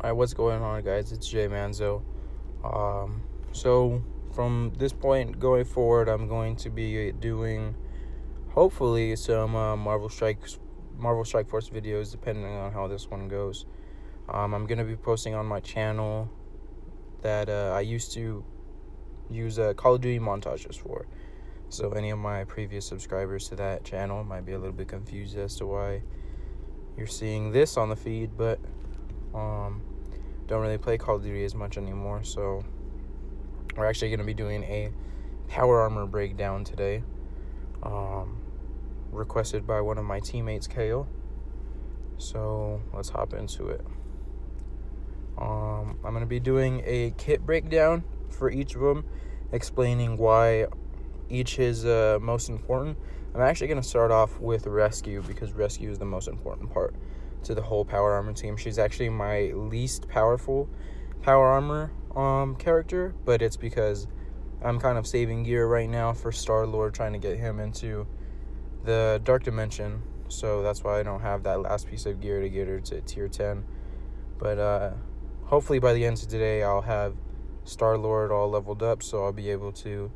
Alright, what's going on, guys? It's Jay Manzo. So from this point going forward, I'm going to be doing hopefully some Marvel Strike Force videos, depending on how this one goes. I'm gonna be posting on my channel that I used to use Call of Duty montages for. So any of my previous subscribers to that channel might be a little bit confused as to why you're seeing this on the feed, but don't really play Call of Duty as much anymore, so we're actually going to be doing a power armor breakdown today, requested by one of my teammates, Kale. So let's hop into it. I'm going to be doing a kit breakdown for each of them, explaining why each is most important. I'm actually going to start off with Rescue, because Rescue is the most important part to the whole power armor team. She's actually my least powerful power armor character, but it's because I'm kind of saving gear right now for Star-Lord, trying to get him into the Dark Dimension. So that's why I don't have that last piece of gear to get her to tier 10. But hopefully by the end of today, I'll have Star-Lord all leveled up, so I'll be able to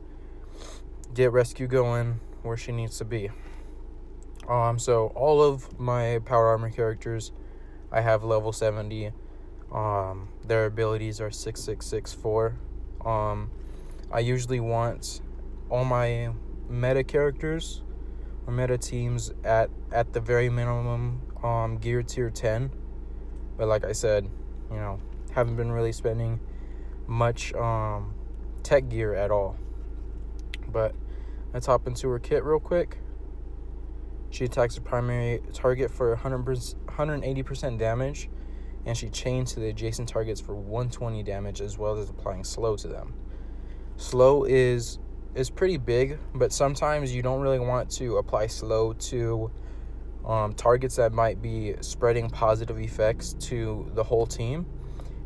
get Rescue going where she needs to be. So all of my power armor characters, I have level 70. Their abilities are 6664. I usually want all my meta characters or meta teams at the very minimum gear tier 10. But like I said, haven't been really spending much tech gear at all. But let's hop into her kit real quick. She attacks the primary target for 180% damage, and she chains to the adjacent targets for 120 damage, as well as applying slow to them. Slow is pretty big, but sometimes you don't really want to apply slow to targets that might be spreading positive effects to the whole team.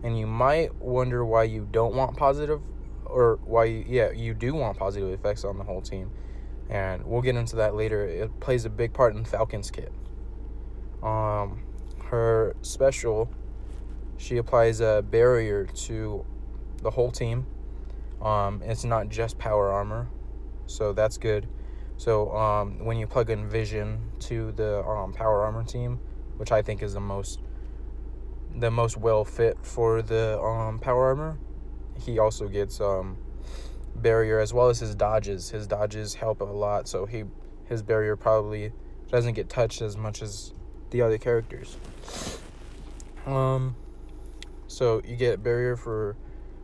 And you might wonder why you don't want positive, or why you do want positive effects on the whole team. And we'll get into that later. It plays a big part in Falcon's kit. Her special, she applies a barrier to the whole team. It's not just power armor, so that's good. So when you plug in Vision to the power armor team, which I think is the most well fit for the power armor, he also gets barrier, as well as his dodges. His dodges help a lot, so his barrier probably doesn't get touched as much as the other characters. So you get barrier for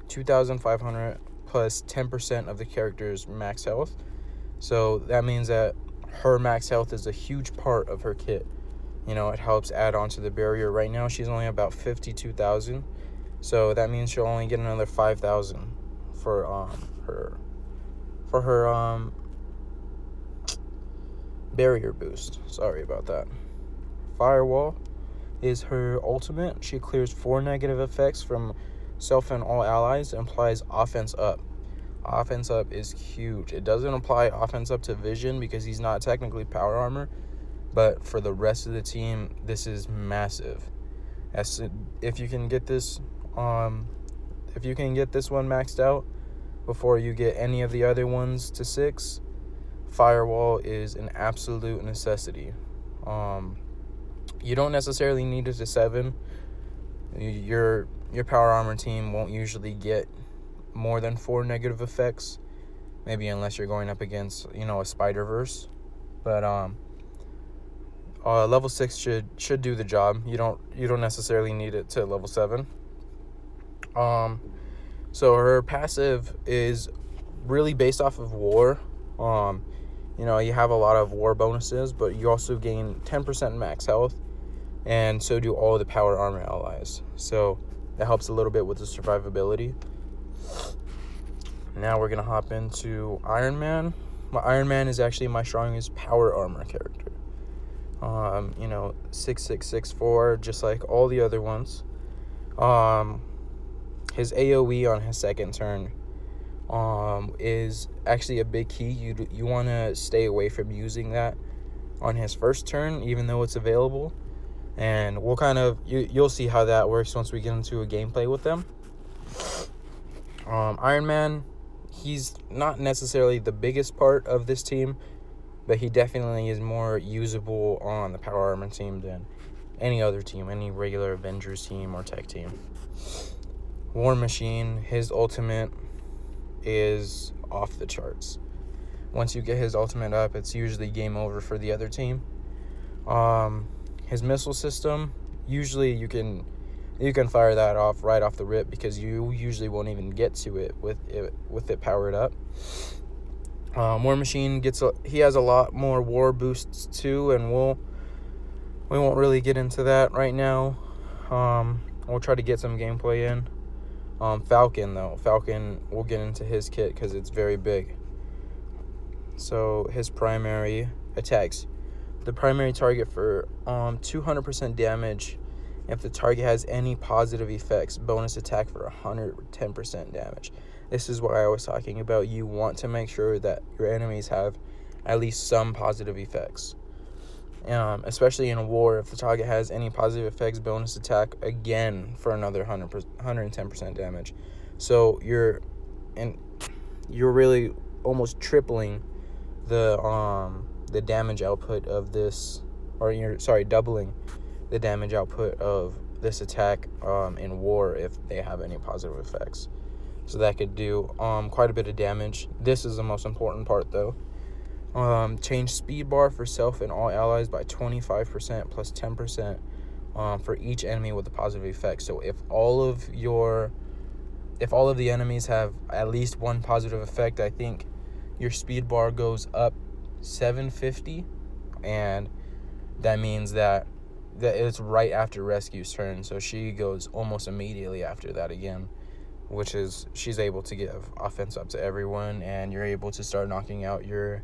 2,500 plus 10% of the character's max health. So that means that her max health is a huge part of her kit. It helps add on to the barrier. Right now she's only about 52,000, so that means she'll only get another 5,000 for her barrier boost. Sorry about that. Firewall is her ultimate. She clears 4 negative effects from self and all allies and applies offense up. Offense up is huge. It doesn't apply offense up to Vision because he's not technically power armor, but for the rest of the team, this is massive. If you can get this one maxed out before you get any of the other ones to 6, Firewall is an absolute necessity. You don't necessarily need it to 7. Your power armor team won't usually get more than 4 negative effects, maybe unless you're going up against a Spider-Verse. But level 6 should do the job. You don't necessarily need it to level 7. So her passive is really based off of war. You have a lot of war bonuses, but you also gain 10% max health, and so do all the power armor allies. So that helps a little bit with the survivability. Now we're gonna hop into Iron Man. Iron Man is actually my strongest power armor character. 6664, just like all the other ones. His AoE on his second turn is actually a big key. You want to stay away from using that on his first turn, even though it's available. And we'll kind of, you'll see how that works once we get into a gameplay with them. Iron Man, he's not necessarily the biggest part of this team, but he definitely is more usable on the Power Armor team than any other team, any regular Avengers team or tech team. War Machine, his ultimate is off the charts. Once you get his ultimate up, it's usually game over for the other team. His missile system, usually you can fire that off right off the rip because you usually won't even get to it with it powered up. War Machine he has a lot more war boosts too, and we won't really get into that right now. We'll try to get some gameplay in. Falcon, we'll get into his kit because it's very big. So his primary attacks the primary target for 200% damage. If the target has any positive effects, bonus attack for 110% damage. This is what I was talking about. You want to make sure that your enemies have at least some positive effects. Especially in a war, if the target has any positive effects, bonus attack again for another 110% damage. So you're really almost tripling the damage output of this, doubling the damage output of this attack in war if they have any positive effects. So that could do quite a bit of damage. This is the most important part though. Change speed bar for self and all allies by 25% plus 10% for each enemy with a positive effect. So if all of the enemies have at least one positive effect, I think your speed bar goes up 750, and that means that it's right after Rescue's turn. So she goes almost immediately after that again, which is she's able to give offense up to everyone, and you're able to start knocking out your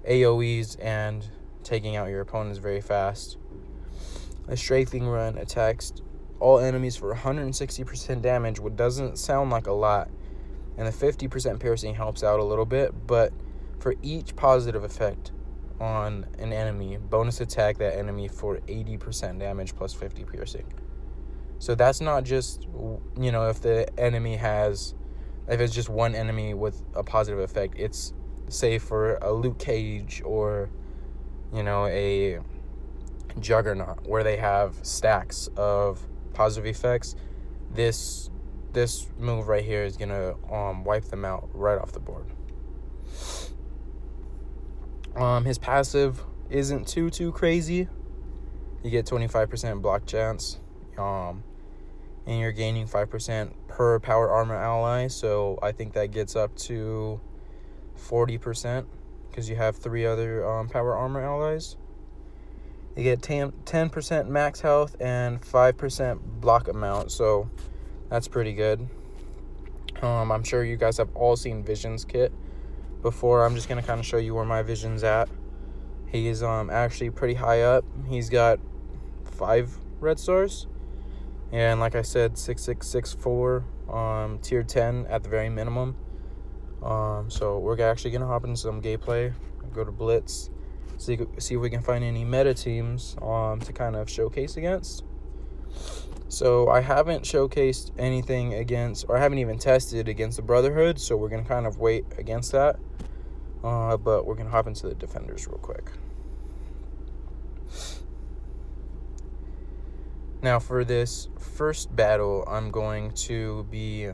AoEs and taking out your opponents very fast. A strafing run attacks all enemies for 160% damage, which doesn't sound like a lot, and the 50% piercing helps out a little bit, but for each positive effect on an enemy, bonus attack that enemy for 80% damage plus 50 piercing. So that's not just, if it's just one enemy with a positive effect. It's, say, for a Luke Cage or, a Juggernaut, where they have stacks of positive effects. This move right here is going to wipe them out right off the board. His passive isn't too crazy. You get 25% block chance, and you're gaining 5% per power armor ally. So I think that gets up to 40% because you have 3 other power armor allies. You get 10% max health and 5% block amount. So that's pretty good. I'm sure you guys have all seen Vision's kit before. I'm just going to kind of show you where my Vision's at. He is actually pretty high up. He's got 5 red stars. And like I said, 6664, tier 10 at the very minimum. So we're actually going to hop into some gameplay. Go to Blitz. See if we can find any meta teams to kind of showcase against. So I haven't showcased anything against, or I haven't even tested against the Brotherhood, so we're going to kind of wait against that. But we're going to hop into the Defenders real quick. Now for this first battle, I'm going to be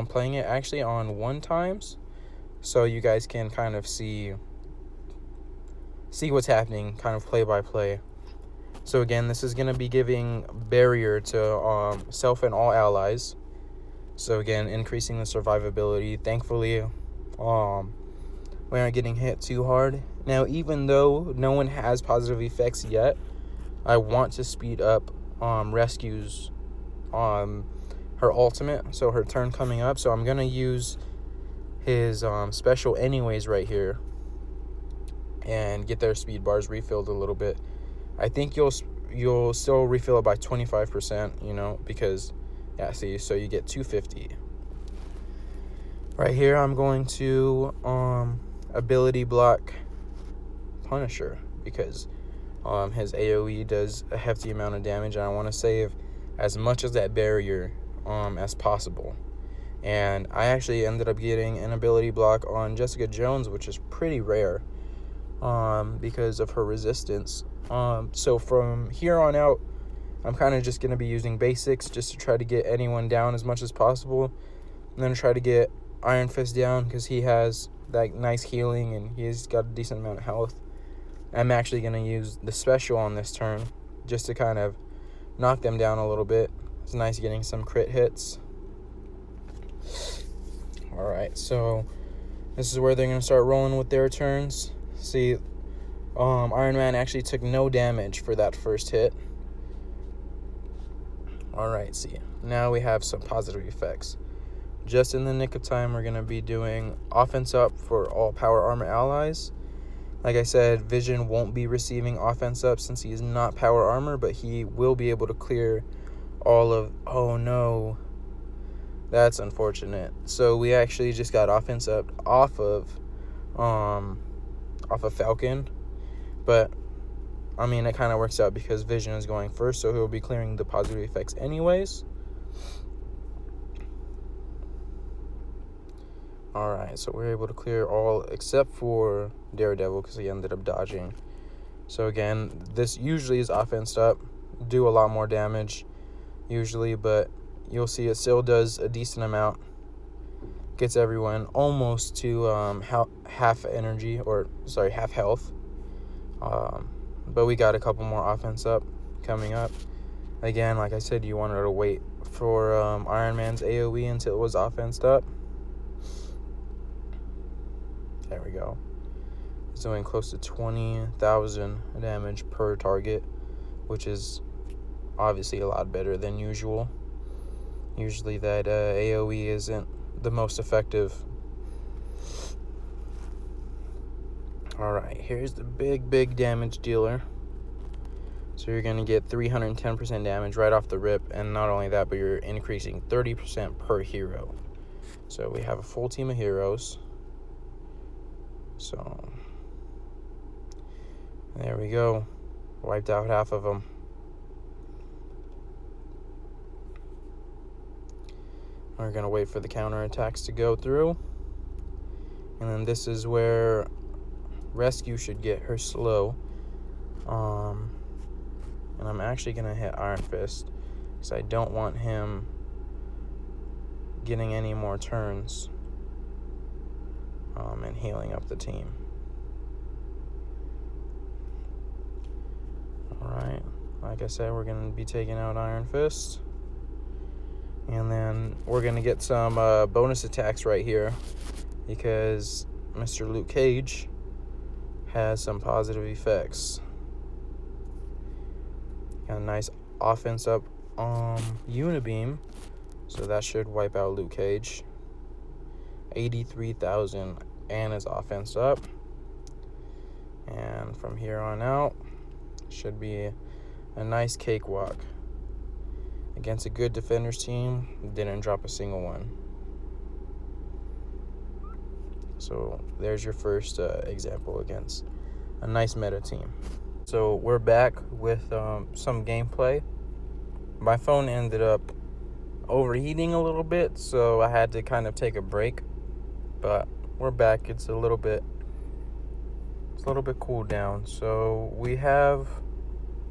playing it actually on 1 times, so you guys can kind of see what's happening, kind of play by play. So again, this is going to be giving barrier to self and all allies. So again, increasing the survivability. Thankfully, we aren't getting hit too hard. Now, even though no one has positive effects yet, I want to speed up Rescue's her ultimate, so her turn coming up. So I'm going to use his special anyways right here and get their speed bars refilled a little bit. I think you'll still refill it by 25%, because, see, so you get 250. Right here, I'm going to ability block Punisher, because His AoE does a hefty amount of damage, and I want to save as much of that barrier as possible. And I actually ended up getting an ability block on Jessica Jones, which is pretty rare because of her resistance. So from here on out, I'm kind of just going to be using basics just to try to get anyone down as much as possible. And then try to get Iron Fist down because he has that nice healing and he's got a decent amount of health. I'm actually going to use the special on this turn just to kind of knock them down a little bit. It's nice getting some crit hits. Alright, so this is where they're going to start rolling with their turns. See, Iron Man actually took no damage for that first hit. Alright, see, now we have some positive effects. Just in the nick of time, we're going to be doing offense up for all power armor allies. Like I said, Vision won't be receiving offense up since he is not power armor, but he will be able to clear all of... Oh no, that's unfortunate. So we actually just got offense up off of Falcon, but I mean it kind of works out because Vision is going first, so he'll be clearing the positive effects anyways. Alright, so we're able to clear all except for Daredevil because he ended up dodging. So again, this usually is offensed up, do a lot more damage usually, but you'll see it still does a decent amount. Gets everyone almost to half energy, or sorry, half health. But we got a couple more offense up coming up. Again, like I said, you wanted to wait for Iron Man's AoE until it was offensed up. There we go. It's doing close to 20,000 damage per target, which is obviously a lot better than usual. Usually that AoE isn't the most effective. Alright, here's the big damage dealer. So you're going to get 310% damage right off the rip, and not only that, but you're increasing 30% per hero. So we have a full team of heroes. So there we go. Wiped out half of them. We're going to wait for the counterattacks to go through. And then this is where Rescue should get her slow. And I'm actually going to hit Iron Fist because I don't want him getting any more turns and healing up the team. Alright, like I said, we're going to be taking out Iron Fist. And then we're going to get some bonus attacks right here because Mr. Luke Cage has some positive effects. Got a nice offense up Unibeam, so that should wipe out Luke Cage. 83,000 and his offense up. And from here on out, should be a nice cakewalk. Against a good defenders team, didn't drop a single one. So there's your first example against a nice meta team. So we're back with some gameplay. My phone ended up overheating a little bit, so I had to kind of take a break. But we're back. It's a little bit cooled down. So we have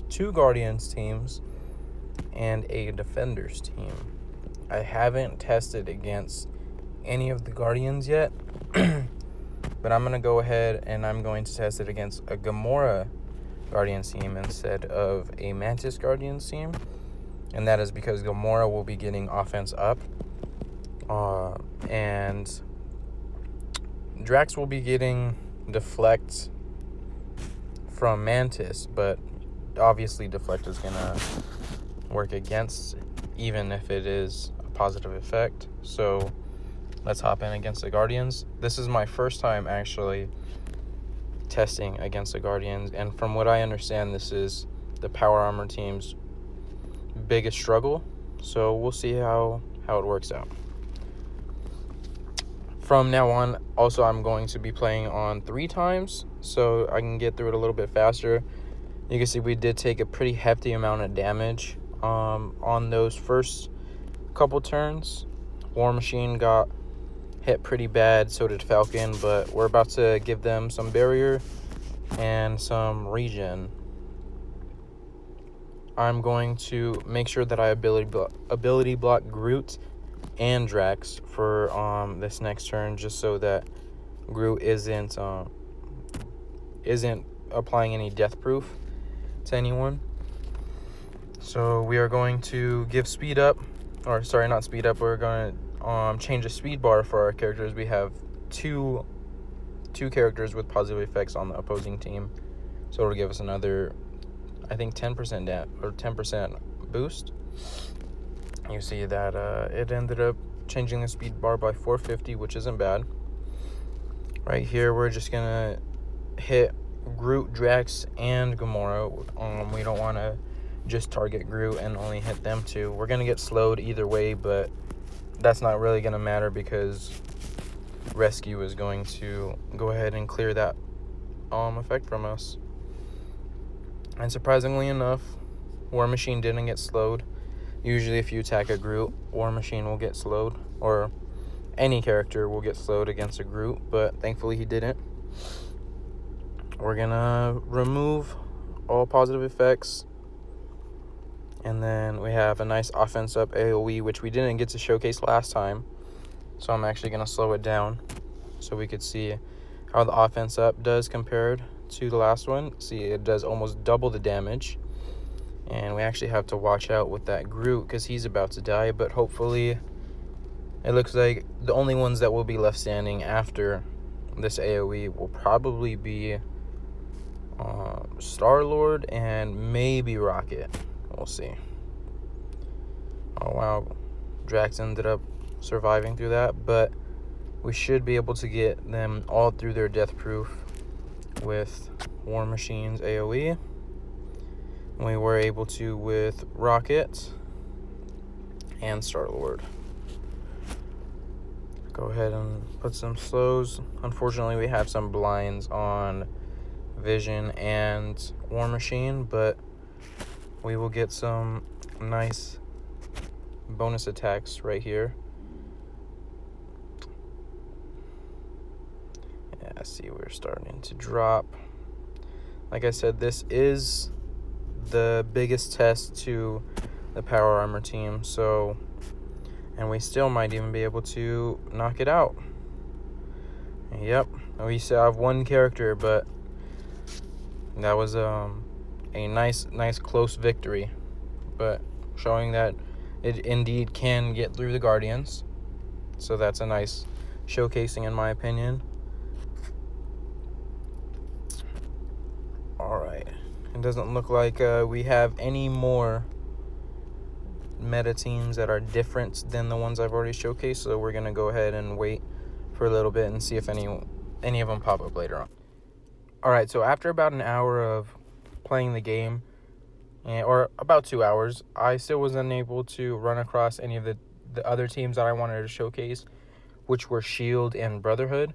2 Guardians teams and a Defenders team. I haven't tested against any of the Guardians yet, but I'm going to go ahead and I'm going to test it against a Gamora Guardians team instead of a Mantis Guardians team. And that is because Gamora will be getting offense up, and Drax will be getting deflect from Mantis, but obviously deflect is going to work against, even if it is a positive effect. So let's hop in against the Guardians. This is my first time actually testing against the Guardians, and from what I understand, this is the power armor team's biggest struggle. So we'll see how it works out. From now on, also, I'm going to be playing on 3 times so I can get through it a little bit faster. You can see we did take a pretty hefty amount of damage on those first couple turns. War Machine got hit pretty bad, so did Falcon, but we're about to give them some barrier and some regen. I'm going to make sure that I ability block Groot and Drax for this next turn, just so that Groot isn't applying any death proof to anyone. So we are going to give speed up, or sorry, not speed up. We're going to change the speed bar for our characters. We have two characters with positive effects on the opposing team, so it'll give us another, I think, 10% boost. You see that it ended up changing the speed bar by 450, which isn't bad. Right here, we're just gonna hit Groot, Drax, and Gamora. We don't want to just target Groot and only hit them two. We're gonna get slowed either way, but that's not really gonna matter because Rescue is going to go ahead and clear that effect from us. And surprisingly enough, War Machine didn't get slowed. Usually if you attack a Groot, War Machine will get slowed, or any character will get slowed against a Groot, but thankfully he didn't. We're gonna remove all positive effects, and then we have a nice offense up AoE, which we didn't get to showcase last time, so I'm actually gonna slow it down so we could see how the offense up does compared to the last one. See, it does almost double the damage, and we actually have to watch out with that Groot because he's about to die, but hopefully it looks like the only ones that will be left standing after this AoE will probably be Star-Lord and maybe Rocket. We'll see. Oh wow, Drax ended up surviving through that, but we should be able to get them all through their death proof with War Machine's AoE. We were able to with Rocket and Star-Lord. Go ahead and put some slows. Unfortunately, we have some blinds on Vision and War Machine, but we will get some nice bonus attacks right here. Yeah, see, we're starting to drop. Like I said, this is the biggest test to the Power Armor team, so, and we still might even be able to knock it out. Yep, we still have one character, but that was a nice close victory, but showing that it indeed can get through the Guardians. So that's a nice showcasing in my opinion. Alright, it doesn't look like we have any more meta teams that are different than the ones I've already showcased, so we're gonna go ahead and wait for a little bit and see if any of them pop up later on. Alright, so after about an hour of playing the game, or about 2 hours, I still was unable to run across any of the other teams that I wanted to showcase, which were S.H.I.E.L.D. and Brotherhood.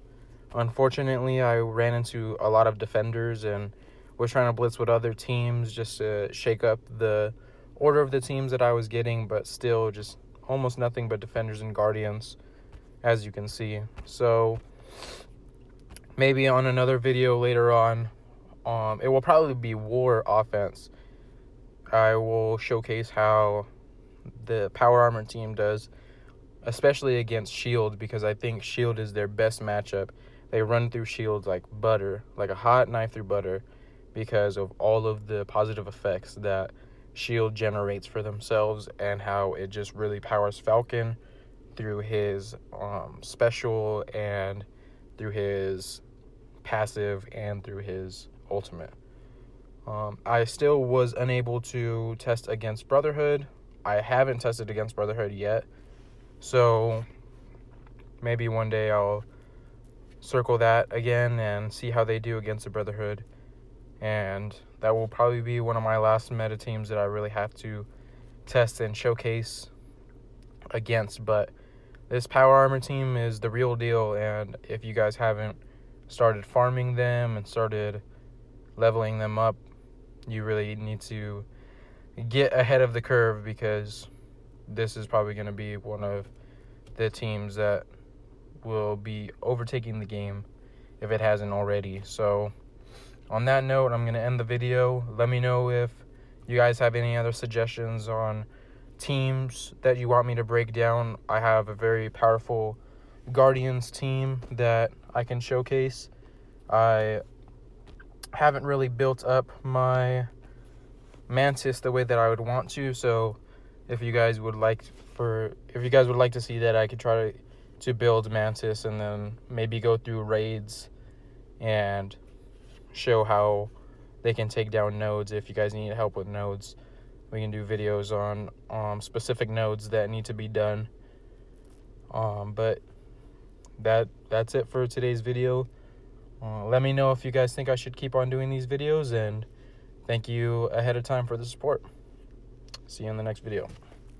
Unfortunately, I ran into a lot of defenders and was trying to blitz with other teams just to shake up the order of the teams that I was getting, but still just almost nothing but defenders and guardians, as you can see. So maybe on another video later on, it will probably be War offense. I will showcase how the Power Armor team does, especially against S.H.I.E.L.D., because I think S.H.I.E.L.D. is their best matchup. They run through S.H.I.E.L.D. like butter, like a hot knife through butter, because of all of the positive effects that S.H.I.E.L.D. generates for themselves and how it just really powers Falcon through his special and through his passive and through his ultimate. I still was unable to test against Brotherhood. I haven't tested against Brotherhood yet, so maybe one day I'll circle that again and see how they do against the Brotherhood, and that will probably be one of my last meta teams that I really have to test and showcase against. But this Power Armor team is the real deal, and if you guys haven't started farming them and started leveling them up, you really need to get ahead of the curve, because this is probably going to be one of the teams that will be overtaking the game if it hasn't already. So on that note, I'm going to end the video. Let me know if you guys have any other suggestions on teams that you want me to break down. I have a very powerful Guardians team that I can showcase. I haven't really built up my Mantis the way that I would want to, so if you guys would like to see that, I could try to build Mantis and then maybe go through raids and show how they can take down nodes. If you guys need help with nodes, we can do videos on specific nodes that need to be done. But that's it for today's video. Let me know if you guys think I should keep on doing these videos, and thank you ahead of time for the support. See you in the next video.